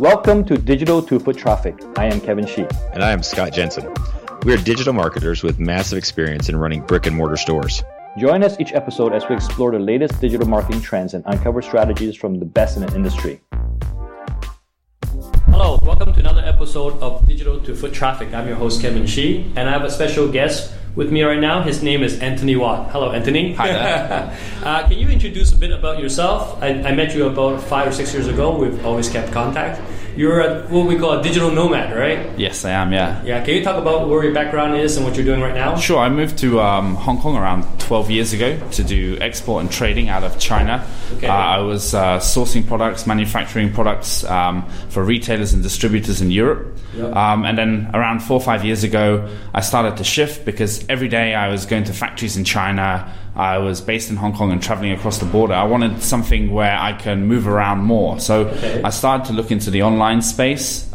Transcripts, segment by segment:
Welcome to Digital to Foot Traffic. I am Kevin Shi. And I am Scott Jensen. We are digital marketers with massive experience in running brick and mortar stores. Join us each episode as we explore the latest digital marketing trends and uncover strategies from the best in the industry. Hello, welcome to another episode of Digital to Foot Traffic. I'm your host, Kevin Shi, and I have a special guest with me right now. His name is Antoni Watt. Hello, Antoni. Hi there. Can you introduce a bit about yourself? I met you about 5 or 6 years ago. We've always kept contact. You're what we call a digital nomad, right? Yes, I am, yeah. Yeah, can you talk about where your background is and what you're doing right now? Sure, I moved to Hong Kong around 12 years ago to do export and trading out of China. Okay. I was sourcing products, manufacturing products for retailers and distributors in Europe. Yep. And then around 4 or 5 years ago, I started to shift because every day I was going to factories in China. I was based in Hong Kong and traveling across the border. I wanted something where I can move around more. So I started to look into the online space.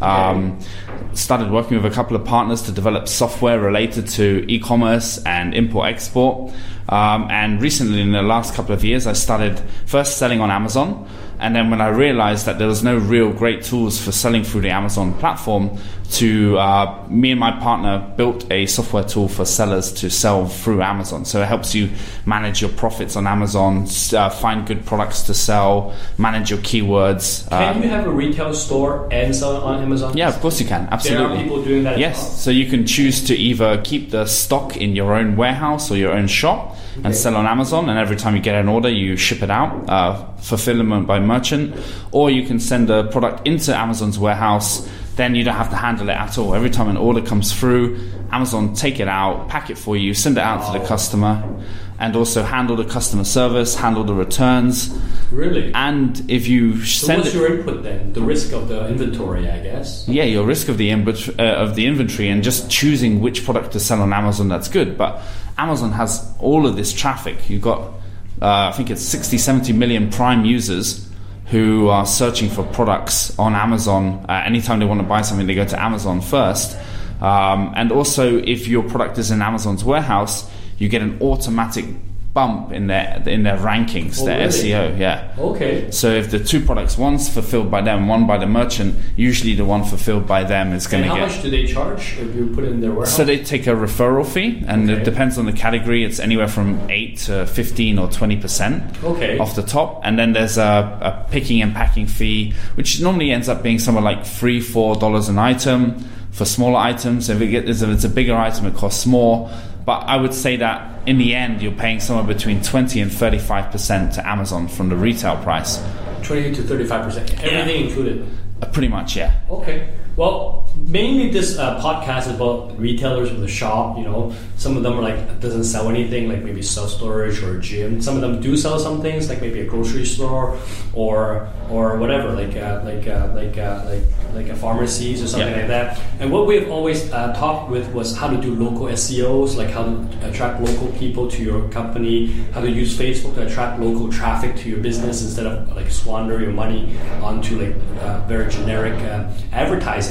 Started working with a couple of partners to develop software related to e-commerce and import-export. And recently, in the last couple of years, I started first selling on Amazon. And then when I realized that there was no real great tools for selling through the Amazon platform, me and my partner built a software tool for sellers to sell through Amazon. So it helps you manage your profits on Amazon, find good products to sell, manage your keywords. Can you have a retail store and sell it on Amazon? Yeah, of course you can. Absolutely. There are people doing that Yes. as well? So you can choose to either keep the stock in your own warehouse or your own shop and sell on Amazon, and every time you get an order you ship it out, fulfillment by merchant, or you can send a product into Amazon's warehouse. Then you don't have to handle it at all. Every time an order comes through, Amazon take it out, pack it for you, send it out to the customer, and also handle the customer service, handle the returns. Really? And if you So what's your input then? The risk of the inventory, I guess? Yeah, your risk of the inventory and just choosing which product to sell on Amazon, that's good. But Amazon has all of this traffic. You've got, I think it's 60, 70 million Prime users who are searching for products on Amazon. Anytime they want to buy something, they go to Amazon first. And also, if your product is in Amazon's warehouse, you get an automatic bump in their rankings, their really? SEO. Yeah. Okay. So if the two products, one's fulfilled by them, one by the merchant, usually the one fulfilled by them is going to get. And how much do they charge if you put it in their warehouse? So they take a referral fee, and it depends on the category. It's anywhere from 8 to 15 or 20% off the top. And then there's a picking and packing fee, which normally ends up being somewhere like $3-4 an item for smaller items. If it's a bigger item, it costs more. But I would say that in the end, you're paying somewhere between 20 and 35% to Amazon from the retail price. 20 to 35%. Everything included? Pretty much, yeah. Okay. Well, mainly this podcast is about retailers with a shop. You know, some of them are like doesn't sell anything, like maybe self-storage or a gym. Some of them do sell some things, like maybe a grocery store or whatever, like a pharmacies or something like that. And what we've always talked with was how to do local SEOs, like how to attract local people to your company, how to use Facebook to attract local traffic to your business instead of like squander your money onto like very generic advertising.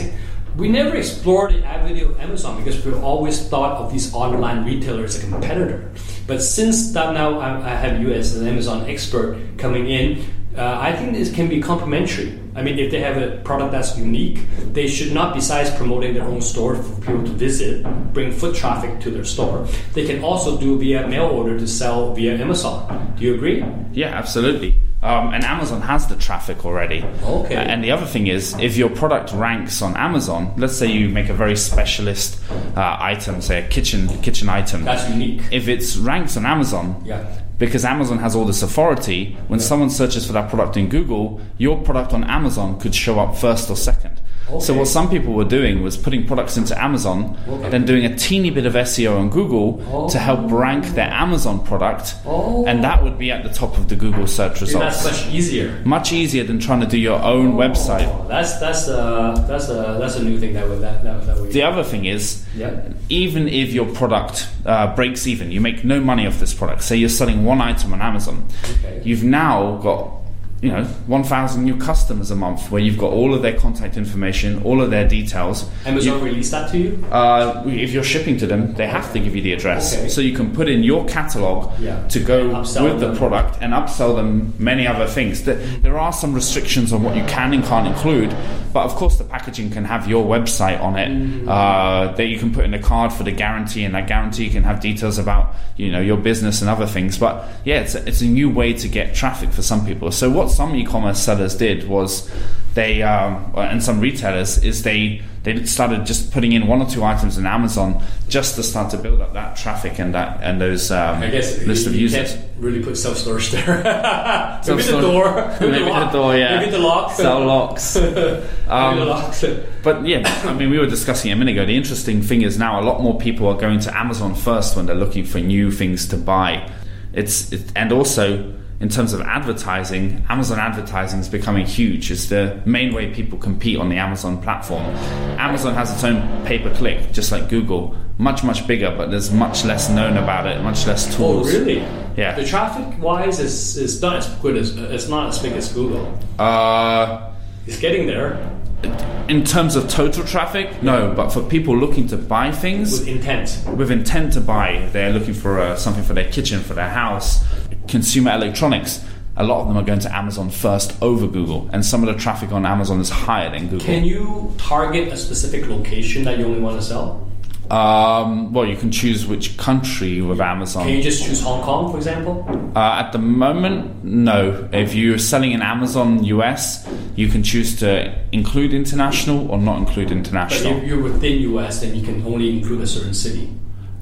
We never explored the avenue of Amazon because we always thought of these online retailers as a competitor. But since that now I have you as an Amazon expert coming in, I think this can be complementary. I mean, if they have a product that's unique, they should not, besides promoting their own store for people to visit, bring foot traffic to their store. They can also do via mail order to sell via Amazon. Do you agree? Yeah, absolutely. And Amazon has the traffic already. Okay. And the other thing is, if your product ranks on Amazon, let's say you make a very specialist item, say a kitchen item. That's unique. If it ranks on Amazon, because Amazon has all this authority, when someone searches for that product in Google, your product on Amazon could show up first or second. So what some people were doing was putting products into Amazon, then doing a teeny bit of SEO on Google to help rank their Amazon product, and that would be at the top of the Google search results. That's much easier. Much easier than trying to do your own website. That's a new thing that we. The other thing is, even if your product breaks even, you make no money off this product. Say you're selling one item on Amazon, you've now got 1,000 new customers a month, where you've got all of their contact information, all of their details. Amazon release that to you? If you're shipping to them, they have to give you the address. Okay. So you can put in your catalog to go with the product and upsell them many other things. There are some restrictions on what you can and can't include, but of course the packaging can have your website on it, that you can put in a card for the guarantee, and that guarantee can have details about your business and other things. But yeah, it's a new way to get traffic for some people. So what some e-commerce sellers did was they and some retailers is they started just putting in 1 or 2 items in Amazon just to start to build up that traffic and those I guess list of users. Can't really put self-storage there. Maybe the door. Maybe the door, yeah. Maybe the lock. Sell locks. Maybe the locks. But yeah, I mean, we were discussing a minute ago. The interesting thing is now a lot more people are going to Amazon first when they're looking for new things to buy. And also, in terms of advertising, Amazon advertising is becoming huge. It's the main way people compete on the Amazon platform. Amazon has its own pay-per-click, just like Google. Much, much bigger, but there's much less known about it, much less tools. Oh, really? Yeah. The traffic-wise is not as good as it's not as big as Google. It's getting there. In terms of total traffic, no, but for people looking to buy things with intent to buy, they're looking for something for their kitchen, for their house, consumer electronics. A lot of them are going to Amazon first over Google, and some of the traffic on Amazon is higher than Google. Can you target a specific location that you only want to sell? Well, you can choose which country with Amazon. Can you just choose Hong Kong, for example? At the moment, no. If you're selling in Amazon US, you can choose to include international or not include international. But if you're within US, then you can only include a certain city.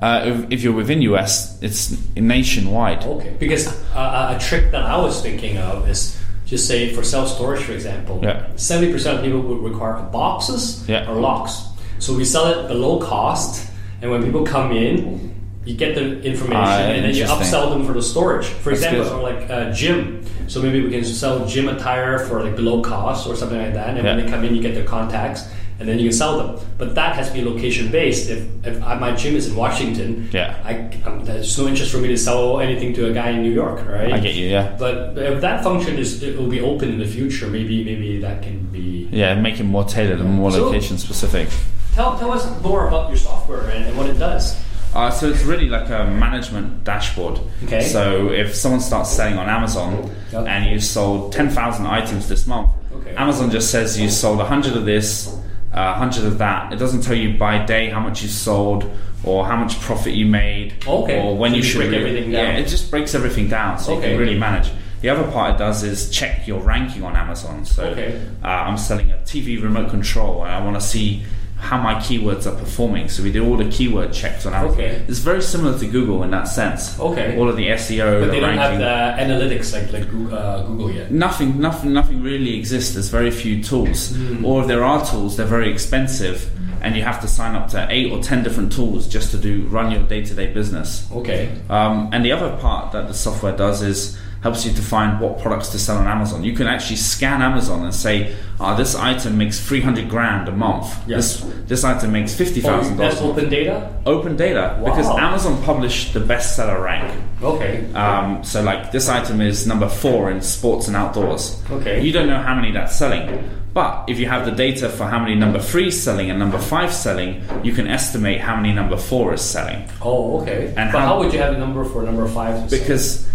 If you're within US, it's nationwide. Okay, because a trick that I was thinking of is just say for self-storage, for example, 70% of people would require boxes or locks. So we sell it below cost, and when people come in, you get the information and then you upsell them for the storage. For example, for like a gym. So maybe we can sell gym attire for like below cost or something like that. And when they come in, you get their contacts, and then you can sell them. But that has to be location based. If my gym is in Washington, there's no interest for me to sell anything to a guy in New York, right? I get you, yeah. But if that function it will be open in the future, maybe that can be make it more tailored and more location specific. Tell us more about your software and what it does. So it's really like a management dashboard. Okay. So if someone starts selling on Amazon and you sold 10,000 items this month, Amazon just says you sold 100 of this, 100 of that. It doesn't tell you by day how much you sold or how much profit you made or when you should break everything down. Yeah, it just breaks everything down so you can really manage. The other part it does is check your ranking on Amazon. So I'm selling a TV remote control and I want to see how my keywords are performing. So we do all the keyword checks on Amazon. It's very similar to Google in that sense. All of the SEO, but they don't ranking. have the analytics like Google yet. Nothing really exists. There's very few tools. Or if there are tools, they're very expensive, and you have to sign up to 8 or 10 different tools just to run your day-to-day business. And the other part that the software does is helps you to find what products to sell on Amazon. You can actually scan Amazon and say, this item makes 300 grand a month. This item makes $50,000. That's open data? Open data. Wow. Because Amazon published the bestseller rank. So like this item is number 4 in sports and outdoors. You don't know how many that's selling. But if you have the data for how many number 3 is selling and number 5 is selling, you can estimate how many number 4 is selling. And how would you have the number for number 5? Because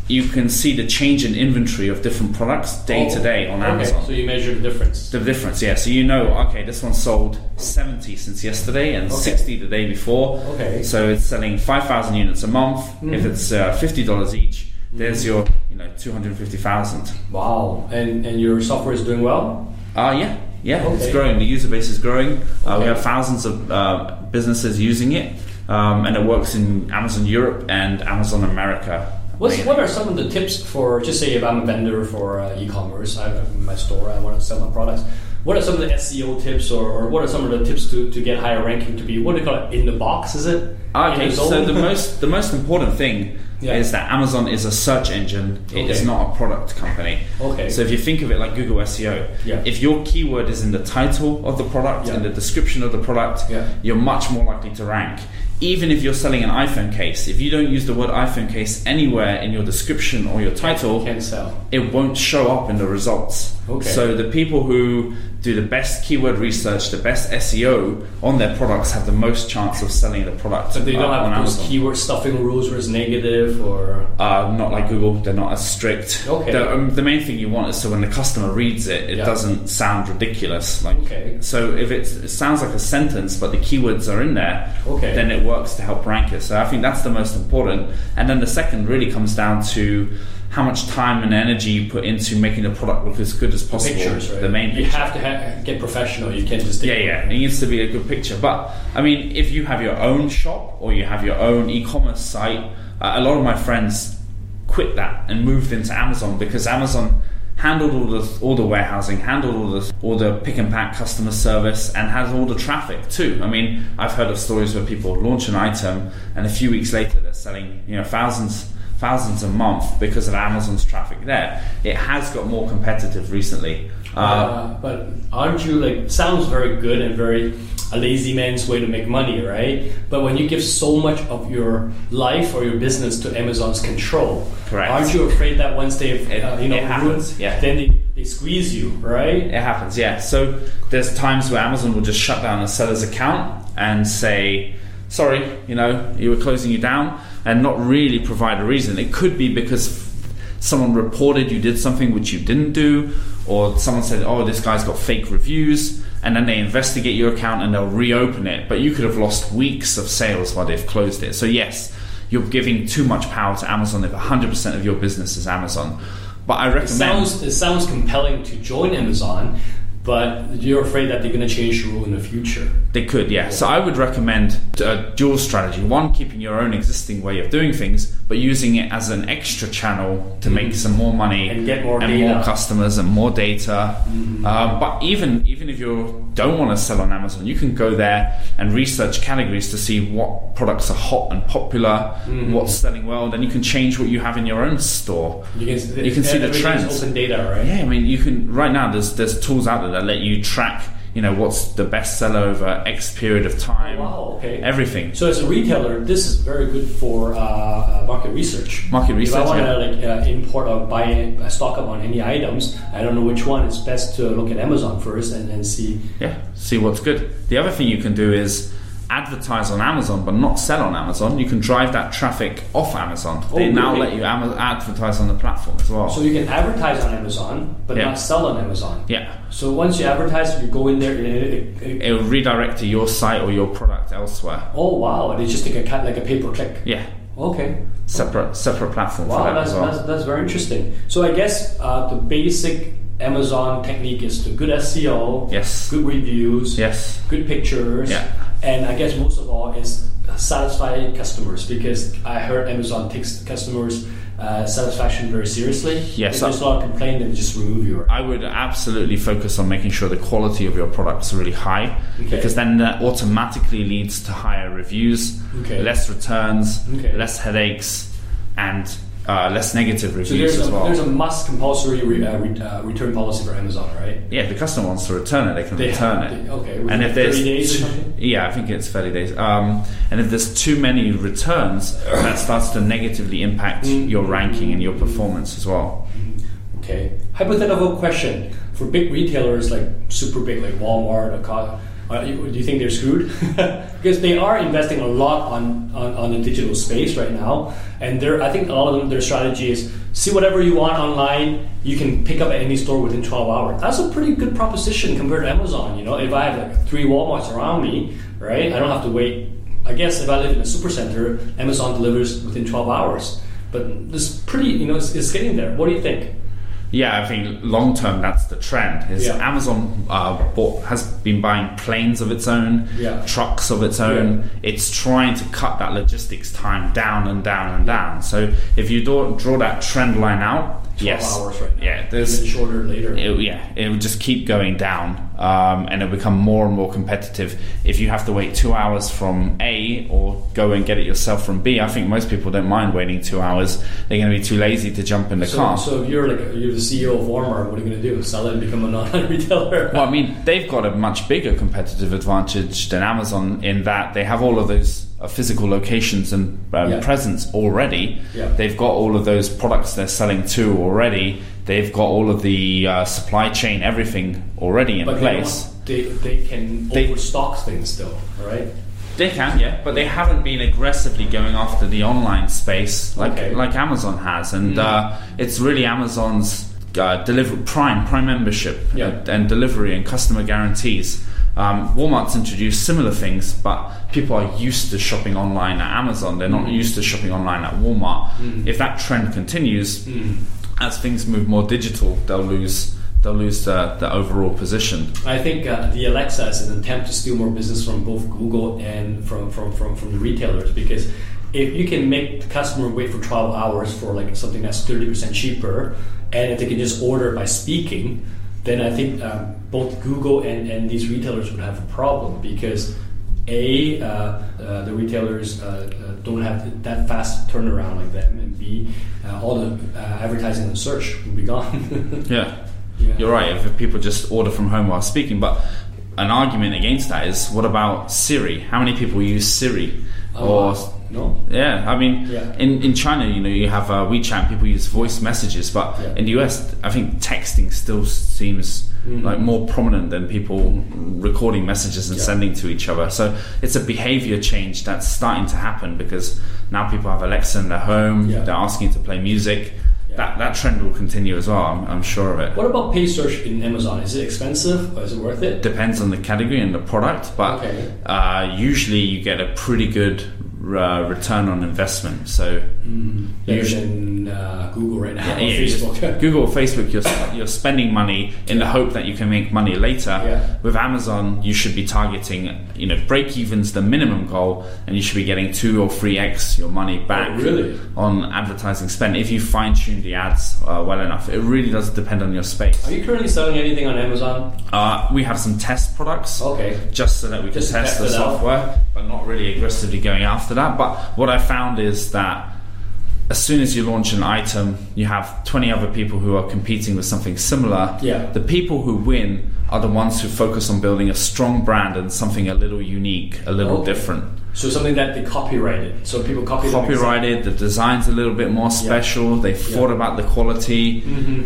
you can see the change in inventory of different products day to day on Amazon. So you measure the difference. The difference, yeah. So you know, this one sold 70 since yesteday and 60 the day before. So it's selling 5,000 units a month. If it's $50 each, there's your 250,000. Wow. And your software is doing well? It's growing. The user base is growing. We have thousands of businesses using it, and it works in Amazon Europe and Amazon America. What are some of the tips for, just say if I'm a vendor for e-commerce, I have my store, I want to sell my products. What are some of the SEO tips or what are some of the tips to get higher ranking to be, what do you call it, in the box, is it? So the most important thing is that Amazon is a search engine. It is not a product company. Okay. So if you think of it like Google SEO, if your keyword is in the title of the product, in the description of the product, you're much more likely to rank. Even if you're selling an iPhone case, if you don't use the word iPhone case anywhere in your description or your title, it won't show up in the results. So the people who do the best keyword research, the best SEO on their products have the most chance of selling the product. So they don't have those keyword stuffing rules where it's negative or... not like Google, they're not as strict. The main thing you want is so when the customer reads it, it doesn't sound ridiculous. So if it sounds like a sentence but the keywords are in there, then it works to help rank it. So I think that's the most important. And then the second really comes down to how much time and energy you put into making the product look as good as possible. Pictures, right? The main picture. You have to get professional. You can't just... It needs to be a good picture. But, I mean, if you have your own shop or you have your own e-commerce site, a lot of my friends quit that and moved into Amazon because Amazon handled all the warehousing, handled all the pick and pack customer service, and has all the traffic too. I mean, I've heard of stories where people launch an item and a few weeks later they're selling thousands a month because of Amazon's traffic there. It has got more competitive recently. But aren't you sounds very good and very a lazy man's way to make money, right? But when you give so much of your life or your business to Amazon's control, aren't you afraid that once they've happens, then they squeeze you, right? It happens, So there's times where Amazon will just shut down a seller's account and say, sorry, you were closing you down, and not really provide a reason. It could be because someone reported you did something which you didn't do, or someone said, oh, this guy's got fake reviews, and then they investigate your account and they'll reopen it. But you could have lost weeks of sales while they've closed it. So yes, you're giving too much power to Amazon if 100% of your business is Amazon. But I recommend... It sounds compelling to join Amazon, but you're afraid that they're going to change the rule in the future. They could, yeah. So I would recommend a dual strategy. One, keeping your own existing way of doing things, but using it as an extra channel to make some more money and get more and data. More customers and more data. But even if you don't want to sell on Amazon, you can go there and research categories to see what products are hot and popular, what's selling well. Then you can change what you have in your own store. You can see the trends. Open data, right? Yeah, I mean, you can right now. There's tools out there that let you track. What's the best seller over X period of time. Wow, okay. Everything. So as a retailer, this is very good for market research. If I want to import or buy a stock up on any items, I don't know which one. It's best to look at Amazon first and see. Yeah, see what's good. The other thing you can do is advertise on Amazon but not sell on Amazon. You can drive that traffic off Amazon. They now let you advertise on the platform as well. So you can advertise on Amazon but not sell on Amazon. Yeah. So once you advertise, you go in there, it will redirect to your site or your product elsewhere. Oh wow! They just take a cut like a pay-per-click. Yeah. Okay. Separate platform. Wow, for that as well. That's very interesting. So I guess the basic Amazon technique is to good SEO, good reviews, good pictures, and I guess most of all is satisfy customers, because I heard Amazon takes customers' satisfaction very seriously. Yes, if there's a lot of complaint, then just remove you. I would absolutely focus on making sure the quality of your products are really high, because then that automatically leads to higher reviews, less returns, less headaches, and less negative reviews as well. There's a must compulsory return policy for Amazon, right? Yeah, if the customer wants to return it, they can return it. Okay, and if 30 days or something? Yeah, I think it's 30 days. And if there's too many returns, that starts to negatively impact your ranking and your performance as well. Okay. Hypothetical question. For big retailers, like super big, like Walmart or do you think they're screwed? Because they are investing a lot on the digital space right now, and I think a lot of them, their strategy is see whatever you want online, you can pick up at any store within 12 hours. That's a pretty good proposition compared to Amazon. If I have like 3 Walmarts around me, right, I don't have to wait. I guess if I live in a supercenter, Amazon delivers within 12 hours. But this pretty, it's getting there. What do you think? Yeah, I think long term that's the trend. Amazon has been buying planes of its own, trucks of its own. Yeah. It's trying to cut that logistics time down and down and down. So if you draw that trend line out, 12 hours right now. Yeah, even shorter later. It would just keep going down, and it'll become more and more competitive. If you have to wait 2 hours from A or go and get it yourself from B, I think most people don't mind waiting 2 hours. They're going to be too lazy to jump in the car. So if you're the CEO of Walmart, what are you going to do? Sell it and become an online retailer? Well, I mean, they've got a much bigger competitive advantage than Amazon in that they have all of those physical locations and presence already. They've got all of those products they're selling to already. They've got all of the supply chain, everything already in place. They can overstock things still, right? They can, yeah, but they haven't been aggressively going after the online space like Amazon has, and it's really Amazon's Prime membership and delivery and customer guarantees. Walmart's introduced similar things, but people are used to shopping online at Amazon. They're not used to shopping online at Walmart. If that trend continues, as things move more digital, they'll lose the overall position. I think the Alexa is an attempt to steal more business from both Google and from the retailers, because if you can make the customer wait for 12 hours for like something that's 30% cheaper, and if they can just order by speaking, then I think both Google and these retailers would have a problem, because the retailers don't have that fast turnaround like them, and B, all the advertising and search will be gone. Yeah, you're right. If people just order from home while speaking, but an argument against that is, what about Siri? How many people use Siri? No. Yeah, I mean, in China, you have WeChat. People use voice messages, but in the US, I think texting still seems like more prominent than people recording messages and sending to each other. So it's a behavior change that's starting to happen, because now people have Alexa in their home. They're asking to play music. That trend will continue as well. I'm sure of it. What about paid search in Amazon? Is it expensive or is it worth it? Depends on the category and the product, but usually you get a pretty good return on investment. So better than Google right now, or Facebook. Google or Facebook, you're spending money in the hope that you can make money later. With Amazon, you should be targeting, break even's the minimum goal, and you should be getting 2 or 3x your money back on advertising spend if you fine tune the ads well enough. It really does depend on your space. Are you currently selling anything on Amazon? We have some test products, just so that we can test the software, but not really aggressively going after that. But what I found is that as soon as you launch an item, you have 20 other people who are competing with something similar. The people who win are the ones who focus on building a strong brand and something a little unique, a little different. So something that they copyrighted. So people copyrighted. The design's a little bit more special. They thought about the quality.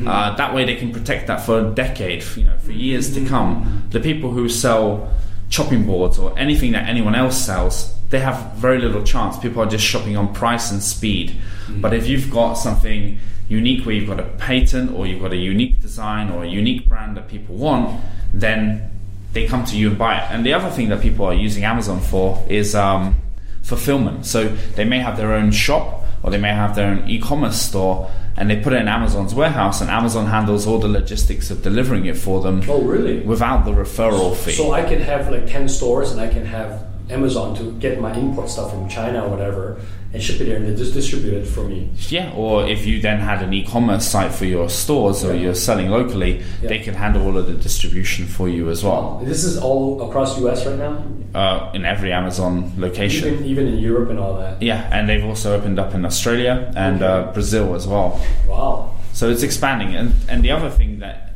That way they can protect that for a decade, for years to come. The people who sell chopping boards or anything that anyone else sells, they have very little chance. People are just shopping on price and speed. But if you've got something unique where you've got a patent, or you've got a unique design or a unique brand that people want, then they come to you and buy it. And the other thing that people are using Amazon for is fulfillment. So they may have their own shop, or they may have their own e-commerce store, and they put it in Amazon's warehouse, and Amazon handles all the logistics of delivering it for them. Oh, really? Without the referral fee. So I can have like 10 stores, and I can have Amazon to get my import stuff from China or whatever, and ship it here, and they just distribute it for me. Or if you then had an e-commerce site for your stores, or you're selling locally, they can handle all of the distribution for you as well. This is all across US right now? In every Amazon location. Even in Europe and all that? Yeah, and they've also opened up in Australia and Brazil as well. Wow. So it's expanding. And the other thing that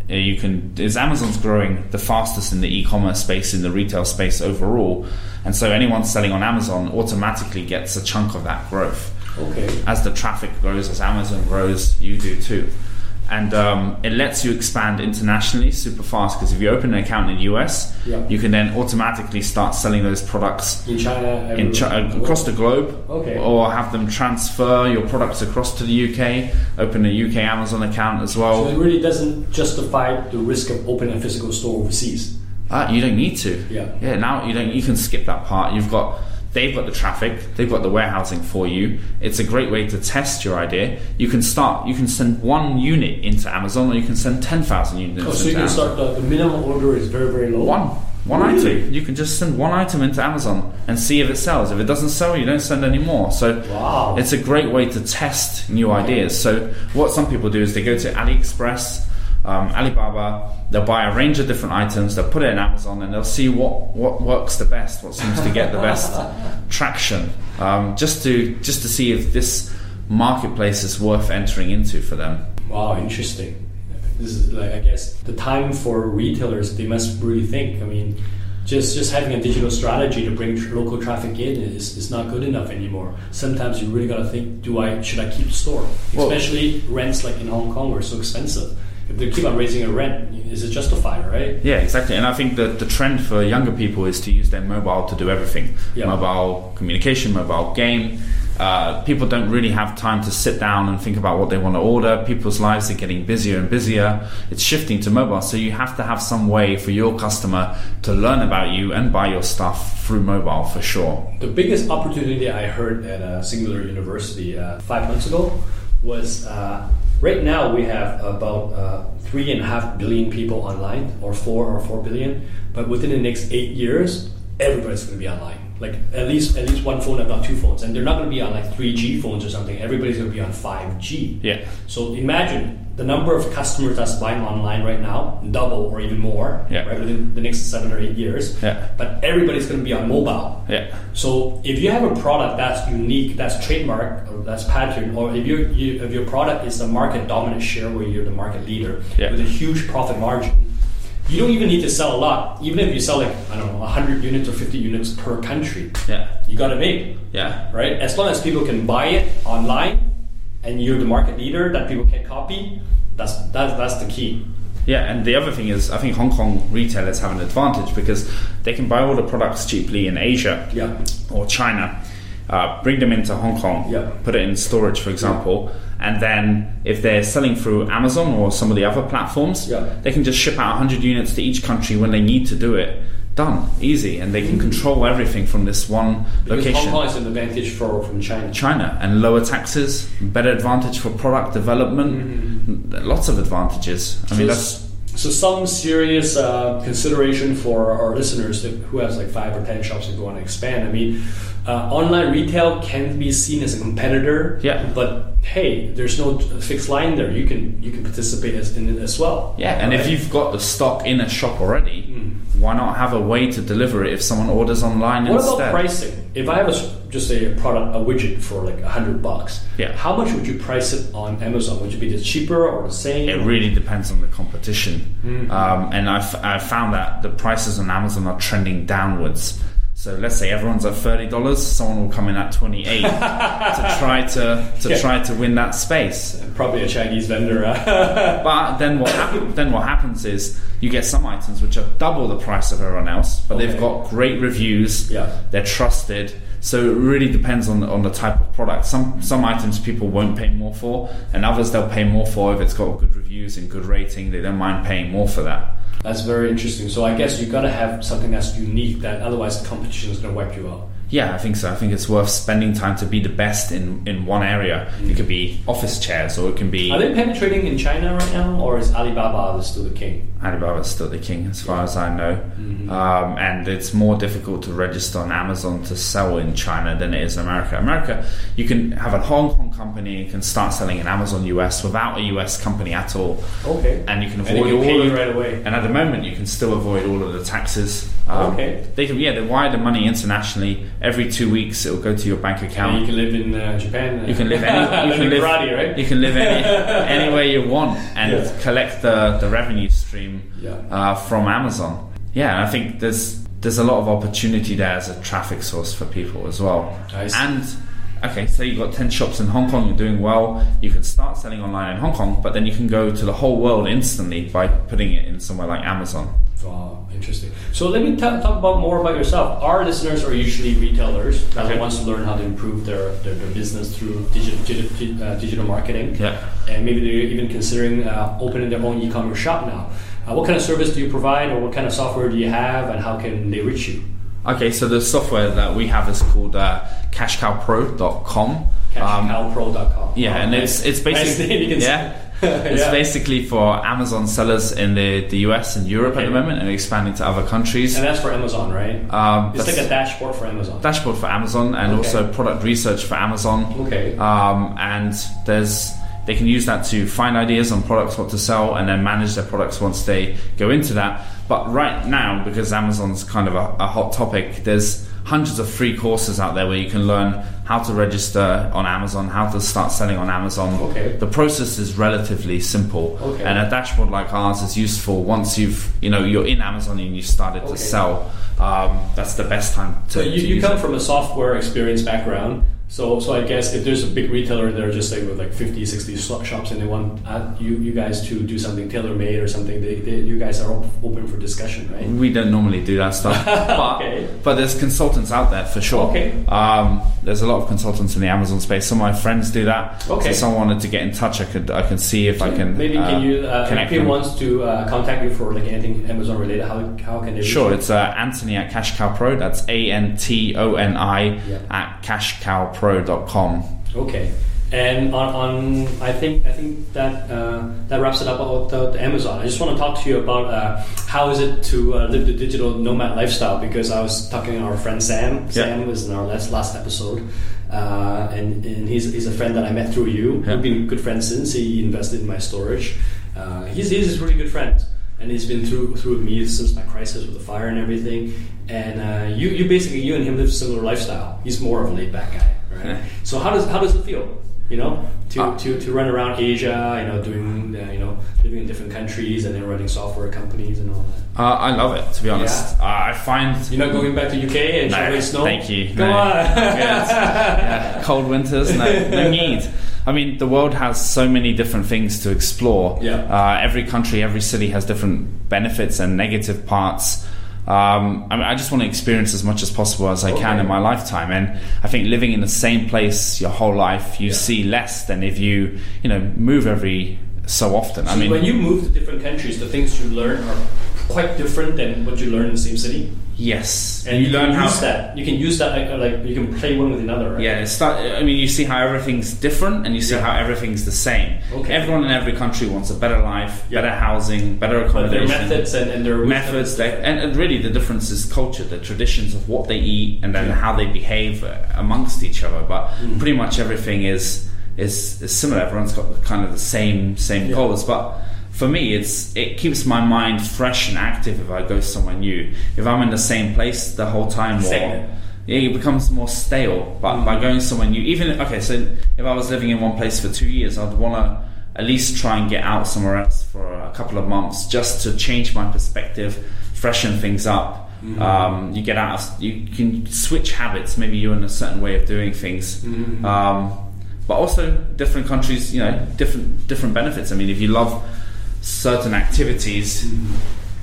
is Amazon's growing the fastest in the e-commerce space, in the retail space overall, and so anyone selling on Amazon automatically gets a chunk of that growth. As the traffic grows, as Amazon grows, you do too. And it lets you expand internationally super fast, because if you open an account in the US, you can then automatically start selling those products in China, across the globe, or have them transfer your products across to the UK, open a UK Amazon account as well. So it really doesn't justify the risk of opening a physical store overseas. You don't need to. Now you can skip that part. They've got the traffic, they've got the warehousing for you. It's a great way to test your idea. You can send 1 unit into Amazon, or you can send 10,000 units into Amazon. So you can start, the minimum order is very, very low? One item. You can just send one item into Amazon and see if it sells. If it doesn't sell, you don't send any more. So it's a great way to test new ideas. So what some people do is they go to AliExpress, Alibaba, they'll buy a range of different items, they'll put it in Amazon, and they'll see what works the best, what seems to get the best traction, just to see if this marketplace is worth entering into for them. Wow, interesting. This is like, I guess, the time for retailers, they must really think. I mean, just having a digital strategy to bring local traffic in is not good enough anymore. Sometimes you really got to think, should I keep the store? Especially rents like in Hong Kong are so expensive. If they keep on raising a rent, is it justified, right? Yeah, exactly. And I think that the trend for younger people is to use their mobile to do everything. Yeah. Mobile communication, mobile game. People don't really have time to sit down and think about what they want to order. People's lives are getting busier and busier. It's shifting to mobile. So you have to have some way for your customer to learn about you and buy your stuff through mobile for sure. The biggest opportunity I heard at Singular University 5 months ago was right now we have about 3.5 billion people online, or 4 billion. But within the next 8 years, everybody's going to be online. Like at least one phone, if not two phones, and they're not going to be on like 3G phones or something. Everybody's going to be on 5G. Yeah. So imagine the number of customers that's buying online right now, double or even more, right, within the next 7 or 8 years. Yeah. But everybody's going to be on mobile. Yeah. So if you have a product that's unique, that's trademark, or that's patterned, or if your product is the market dominant share where you're the market leader with a huge profit margin, you don't even need to sell a lot. Even if you sell like, I don't know, 100 units or 50 units per country, you got to make. Yeah. Right? As long as people can buy it online and you're the market leader that people can copy, that's the key. Yeah, and the other thing is, I think Hong Kong retailers have an advantage because they can buy all the products cheaply in Asia or China, bring them into Hong Kong, put it in storage, for example, and then if they're selling through Amazon or some of the other platforms, they can just ship out 100 units to each country when they need to do it. Done. Easy. And they can control everything from this one location. Hong Kong is an advantage from China. China. And lower taxes, better advantage for product development, lots of advantages. I mean, that's... So some serious consideration for our listeners who has like 5 or 10 shops that want to expand. I mean, online retail can be seen as a competitor, but hey, there's no fixed line there. You can participate in it as well. Yeah, and if you've got the stock in a shop already, why not have a way to deliver it if someone orders online instead? What about pricing? If I have a widget for like $100, how much would you price it on Amazon? Would it be the cheaper or the same? It really depends on the competition. And I found that the prices on Amazon are trending downwards. So let's say everyone's at $30, someone will come in at $28 to try to win that space. Probably a Chinese vendor. But then what happens is you get some items which are double the price of everyone else, but they've got great reviews. They're trusted. So it really depends on the type of product. Some items people won't pay more for, and others they'll pay more for if it's got good reviews and good rating. They don't mind paying more for that. That's very interesting. So I guess you got to have something that's unique, that otherwise the competition is going to wipe you out. Yeah, I think so. I think it's worth spending time to be the best in one area. It could be office chairs, or it can be... Are they penetrating in China right now, or is Alibaba still the king? Alibaba is still the king, as far as I know. And it's more difficult to register on Amazon to sell in China than it is in America. America, you can have a Hong Kong company and can start selling in Amazon US without a US company at all. Okay. And you can avoid all of right away. And at the moment, you can still avoid all of the taxes. They wire the money internationally. Every 2 weeks, it will go to your bank account. And you can live in Japan. You can live right? You can live anywhere you want and collect the revenue stream from Amazon. Yeah, and I think there's a lot of opportunity there as a traffic source for people as well. And okay, so you've got 10 shops in Hong Kong, you're doing well, you can start selling online in Hong Kong, but then you can go to the whole world instantly by putting it in somewhere like Amazon. Wow, interesting. So let me talk more about yourself. Our listeners are usually retailers that wants to learn how to improve their business through digital marketing. And maybe they're even considering opening their own e-commerce shop now. What kind of service do you provide, or what kind of software do you have, and how can they reach you? Okay, so the software that we have is called Cashcowpro.com. Cashcowpro.com. And it's basically It's basically for Amazon sellers in the US and Europe at the moment, and expanding to other countries. And that's for Amazon, right? It's like a dashboard for Amazon. Dashboard for Amazon, and also product research for Amazon. Okay. And they can use that to find ideas on products, what to sell, and then manage their products once they go into that. But right now, because Amazon's kind of a hot topic, there's hundreds of free courses out there where you can learn how to register on Amazon, how to start selling on Amazon. Okay. The process is relatively simple, and a dashboard like ours is useful once you're in Amazon and you've started to sell. That's the best time to. So you come from a software experience background. So I guess if there's a big retailer there just like with like 50, 60 shops and they want you guys to do something tailor-made or something, you guys are open for discussion, right? We don't normally do that stuff, but there's consultants out there for sure. Okay. There's a lot of consultants in the Amazon space. Some of my friends do that. Okay. So if someone wanted to get in touch, I can see if I can. Maybe can you connect if he them. wants to contact you for like anything Amazon related, how can they? Sure, it's Antoni at Cashcowpro. That's Antoni at Cashcowpro.com. Okay, and on I think that that wraps it up about the Amazon. I just want to talk to you about how is it to live the digital nomad lifestyle, because I was talking to our friend Sam. Sam was in our last episode, and he's a friend that I met through you. We've been good friends since. He invested in my storage. He's a really good friend. And he's been through me since my crisis with the fire and everything. And you basically, you and him live a similar lifestyle. He's more of a laid back guy, right? Yeah. So how does it feel, to run around Asia, doing living in different countries and then running software companies and all that? I love it, to be honest. I find you're not going back to UK and shoveling snow. Thank you. Come on. Cold winters, no need. I mean, the world has so many different things to explore. Every country, every city has different benefits and negative parts. I just want to experience as much as possible as I can in my lifetime. And I think living in the same place your whole life, you see less than if you move every so often. So when you move to different countries, the things you learn are quite different than what you learn in the same city. Yes, and you learn use that. You can use that like you can play one with another, right? Yeah, you see how everything's different, and you see how everything's the same. Okay. Everyone in every country wants a better life, better housing, better accommodation. But their methods and their methods, and really the difference is culture, the traditions of what they eat, and then how they behave amongst each other. But pretty much everything is similar. Everyone's got kind of the same goals, but for me, it keeps my mind fresh and active if I go somewhere new. If I'm in the same place the whole time, it becomes more stale. But by going somewhere new, so if I was living in one place for 2 years, I'd want to at least try and get out somewhere else for a couple of months just to change my perspective, freshen things up. You get out, you can switch habits. Maybe you're in a certain way of doing things. But also different countries, different benefits. I mean, if you love certain activities,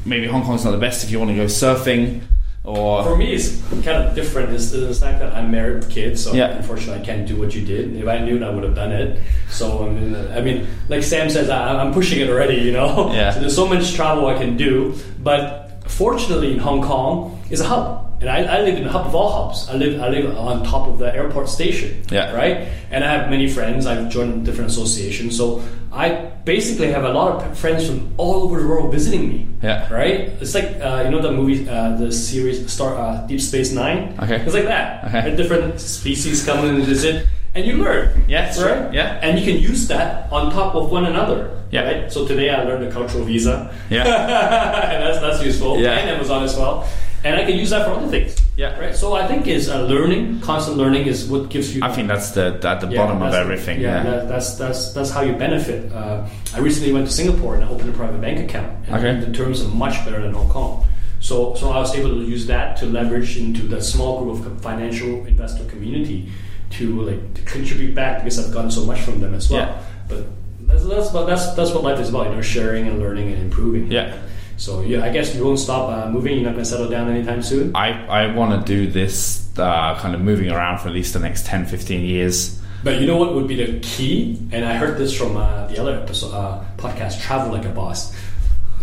maybe Hong Kong's not the best if you want to go surfing. Or for me, it's kind of different. It's the fact that I'm married with kids, so unfortunately I can't do what you did. If I knew it, I would have done it. So I mean, like Sam says, I'm pushing it already. So there's so much travel I can do. But fortunately, in Hong Kong, it's a hub. And I live in the hub of all hubs. I live on top of the airport station, right? And I have many friends. I've joined different associations, so I basically have a lot of friends from all over the world visiting me, right? It's like the movie, the series Deep Space Nine. Okay, it's like that. Okay. Different species come and visit, and you learn. Yes, right. Yeah, and you can use that on top of one another. Yeah. Right? So today I learned the cultural visa. Yeah, and that's useful. Yeah. And Amazon as well. And I can use that for other things. Yeah. Right. So I think constant learning is what gives you. I think that's at the bottom of everything. That's how you benefit. I recently went to Singapore and I opened a private bank account. And the terms are much better than Hong Kong. So I was able to use that to leverage into the small group of financial investor community to contribute back, because I've gotten so much from them as well. Yeah. But that's what life is about. Sharing and learning and improving. Yeah. So I guess you won't stop moving. You're not going to settle down anytime soon. I want to do this kind of moving around for at least the next 10-15 years. But you know what would be the key? And I heard this from the other episode podcast, Travel Like a Boss.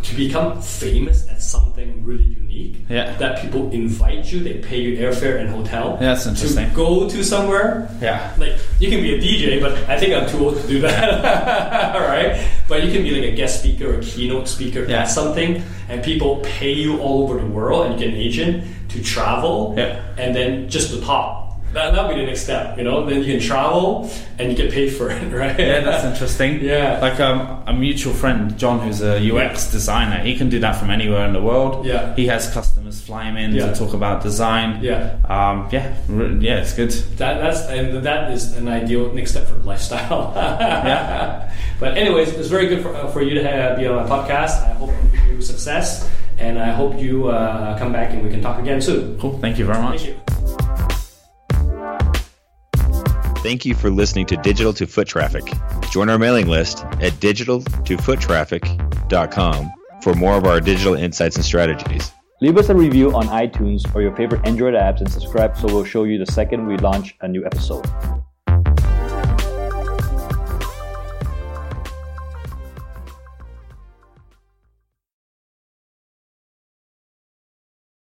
To become famous at something really unique, that people invite you, they pay you airfare and hotel. Yeah, that's interesting. To go to somewhere. Yeah. Like, you can be a DJ, but I think I'm too old to do that. All right? But you can be like a guest speaker or a keynote speaker at something, and people pay you all over the world, and you get an agent to travel, and then just to talk. That'll be the next step, you know. Then you can travel and you get paid for it, right? Yeah, that's interesting. Yeah, like a mutual friend, John, who's a UX designer. He can do that from anywhere in the world. Yeah, he has customers fly him in to talk about design. It's good. That is an ideal next step for lifestyle. But anyways, it's very good for you to be on my podcast. I hope you success, and I hope you come back and we can talk again soon. Cool. Thank you very much. Thank you. Thank you for listening to Digital to Foot Traffic. Join our mailing list at digitaltofoottraffic.com for more of our digital insights and strategies. Leave us a review on iTunes or your favorite Android apps and subscribe so we'll show you the second we launch a new episode.